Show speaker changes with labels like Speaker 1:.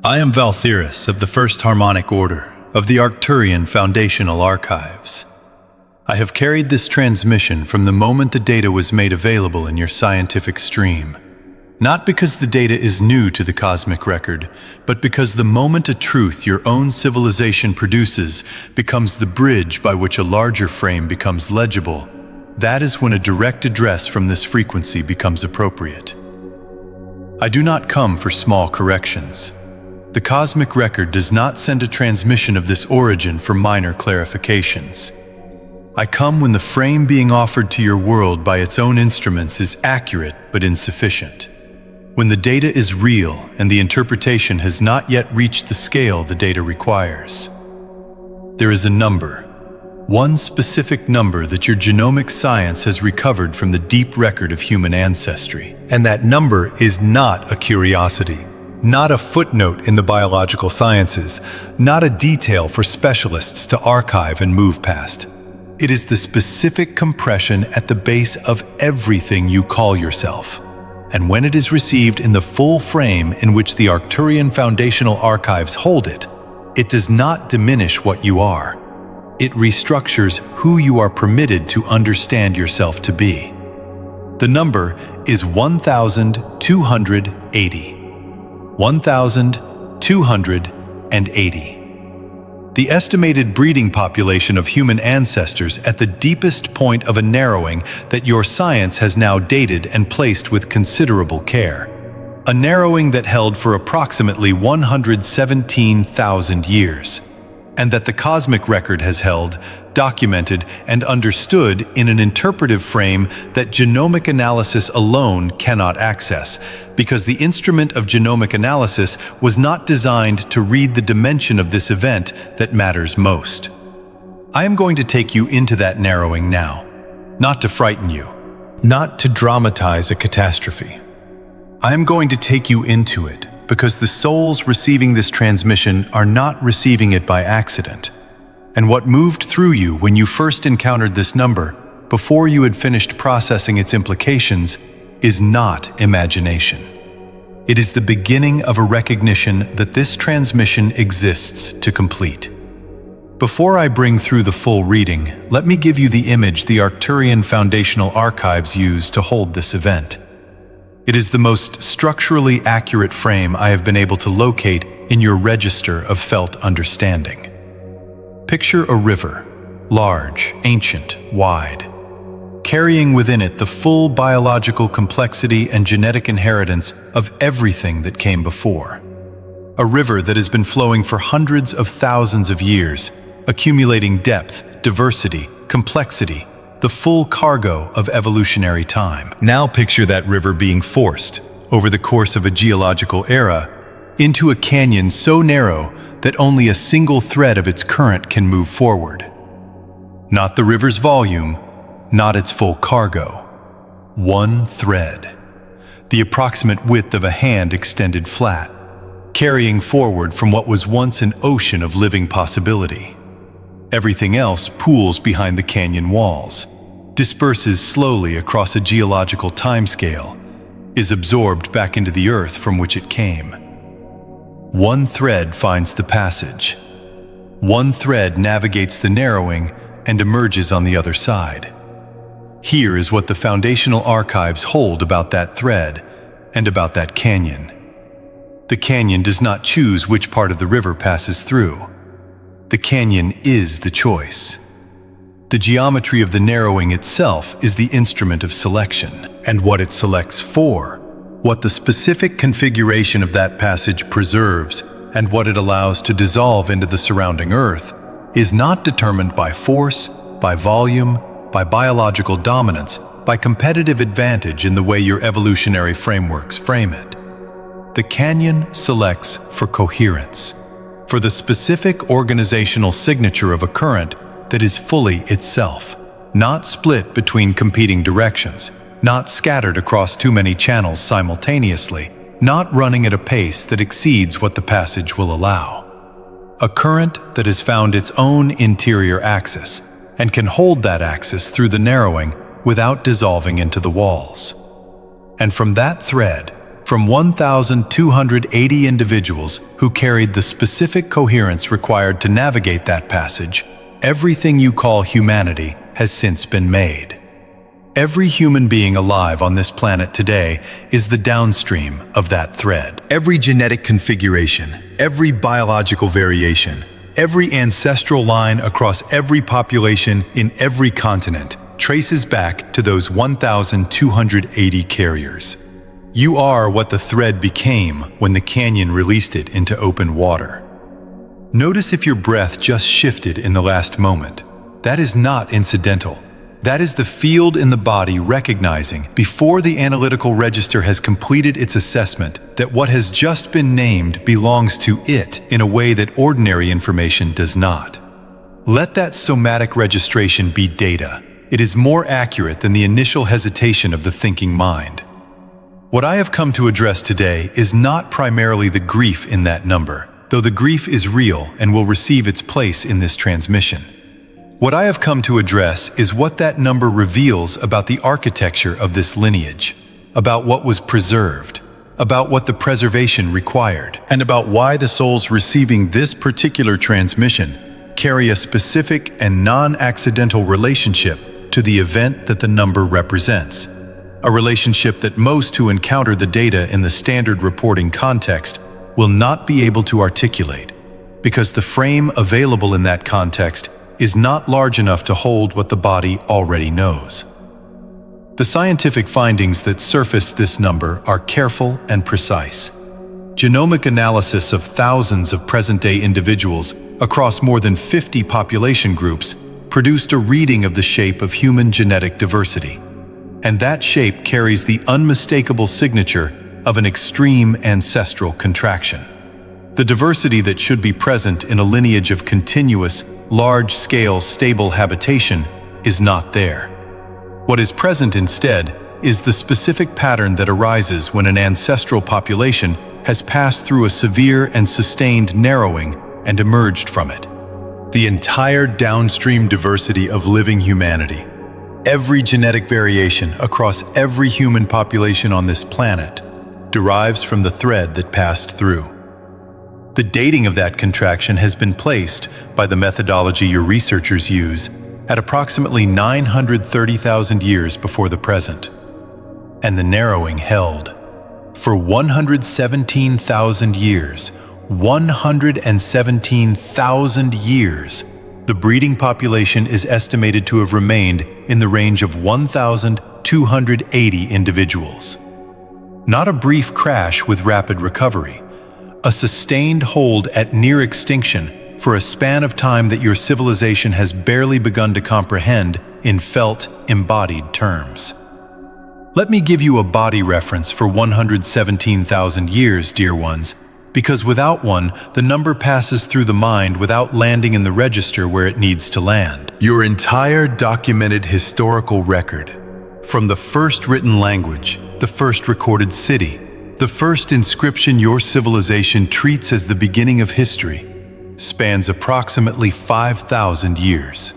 Speaker 1: I am Valtheris of the First Harmonic Order of the Arcturian Foundational Archives. I have carried this transmission from the moment the data was made available in your scientific stream. Not because the data is new to the cosmic record, but because the moment a truth your own civilization produces becomes the bridge by which a larger frame becomes legible, that is when a direct address from this frequency becomes appropriate. I do not come for small corrections. The cosmic record does not send a transmission of this origin for minor clarifications. I come when the frame being offered to your world by its own instruments is accurate but insufficient. When the data is real and the interpretation has not yet reached the scale the data requires. There is a number, one specific number that your genomic science has recovered from the deep record of human ancestry. And that number is not a curiosity, not a footnote in the biological sciences, not a detail for specialists to archive and move past. It is the specific compression at the base of everything you call yourself. And when it is received in the full frame in which the Arcturian Foundational Archives hold it, it does not diminish what you are. It restructures who you are permitted to understand yourself to be. The number is 1,280. 1,280. The estimated breeding population of human ancestors at the deepest point of a narrowing that your science has now dated and placed with considerable care. A narrowing that held for approximately 117,000 years, and that the cosmic record has held, documented, and understood in an interpretive frame that genomic analysis alone cannot access, because the instrument of genomic analysis was not designed to read the dimension of this event that matters most. I am going to take you into that narrowing now, not to frighten you, not to dramatize a catastrophe. I am going to take you into it because the souls receiving this transmission are not receiving it by accident. And what moved through you when you first encountered this number, before you had finished processing its implications, is not imagination. It is the beginning of a recognition that this transmission exists to complete. Before I bring through the full reading, let me give you the image the Arcturian Foundational Archives use to hold this event. It is the most structurally accurate frame I have been able to locate in your register of felt understanding. Picture a river, large, ancient, wide, carrying within it the full biological complexity and genetic inheritance of everything that came before. A river that has been flowing for hundreds of thousands of years, accumulating depth, diversity, complexity, the full cargo of evolutionary time. Now picture that river being forced, over the course of a geological era, into a canyon so narrow that only a single thread of its current can move forward. Not the river's volume, not its full cargo. One thread. The approximate width of a hand extended flat, carrying forward from what was once an ocean of living possibility. Everything else pools behind the canyon walls, disperses slowly across a geological timescale, is absorbed back into the earth from which it came. One thread finds the passage. One thread navigates the narrowing and emerges on the other side. Here is what the Foundational Archives hold about that thread and about that canyon. The canyon does not choose which part of the river passes through. The canyon is the choice. The geometry of the narrowing itself is the instrument of selection, and what it selects for, what the specific configuration of that passage preserves, and what it allows to dissolve into the surrounding earth, is not determined by force, by volume, by biological dominance, by competitive advantage in the way your evolutionary frameworks frame it. The canyon selects for coherence, for the specific organizational signature of a current that is fully itself, not split between competing directions, not scattered across too many channels simultaneously, not running at a pace that exceeds what the passage will allow. A current that has found its own interior axis and can hold that axis through the narrowing without dissolving into the walls. And from that thread, from 1,280 individuals who carried the specific coherence required to navigate that passage, everything you call humanity has since been made. Every human being alive on this planet today is the downstream of that thread. Every genetic configuration, every biological variation, every ancestral line across every population in every continent traces back to those 1,280 carriers. You are what the thread became when the canyon released it into open water. Notice if your breath just shifted in the last moment. That is not incidental. That is the field in the body recognizing, before the analytical register has completed its assessment, that what has just been named belongs to it in a way that ordinary information does not. Let that somatic registration be data. It is more accurate than the initial hesitation of the thinking mind. What I have come to address today is not primarily the grief in that number, though the grief is real and will receive its place in this transmission. What I have come to address is what that number reveals about the architecture of this lineage, about what was preserved, about what the preservation required, and about why the souls receiving this particular transmission carry a specific and non-accidental relationship to the event that the number represents. A relationship that most who encounter the data in the standard reporting context will not be able to articulate, because the frame available in that context is not large enough to hold what the body already knows. The scientific findings that surface this number are careful and precise. Genomic analysis of thousands of present-day individuals across more than 50 population groups produced a reading of the shape of human genetic diversity. And that shape carries the unmistakable signature of an extreme ancestral contraction. The diversity that should be present in a lineage of continuous, large-scale, stable habitation is not there. What is present instead is the specific pattern that arises when an ancestral population has passed through a severe and sustained narrowing and emerged from it. The entire downstream diversity of living humanity, every genetic variation across every human population on this planet, derives from the thread that passed through. The dating of that contraction has been placed, by the methodology your researchers use, at approximately 930,000 years before the present. And the narrowing held. For 117,000 years, 117,000 years, the breeding population is estimated to have remained in the range of 1,280 individuals. Not a brief crash with rapid recovery, a sustained hold at near extinction for a span of time that your civilization has barely begun to comprehend in felt, embodied terms. Let me give you a body reference for 117,000 years, dear ones, because without one, the number passes through the mind without landing in the register where it needs to land. Your entire documented historical record, from the first written language, the first recorded city, the first inscription your civilization treats as the beginning of history, spans approximately 5,000 years.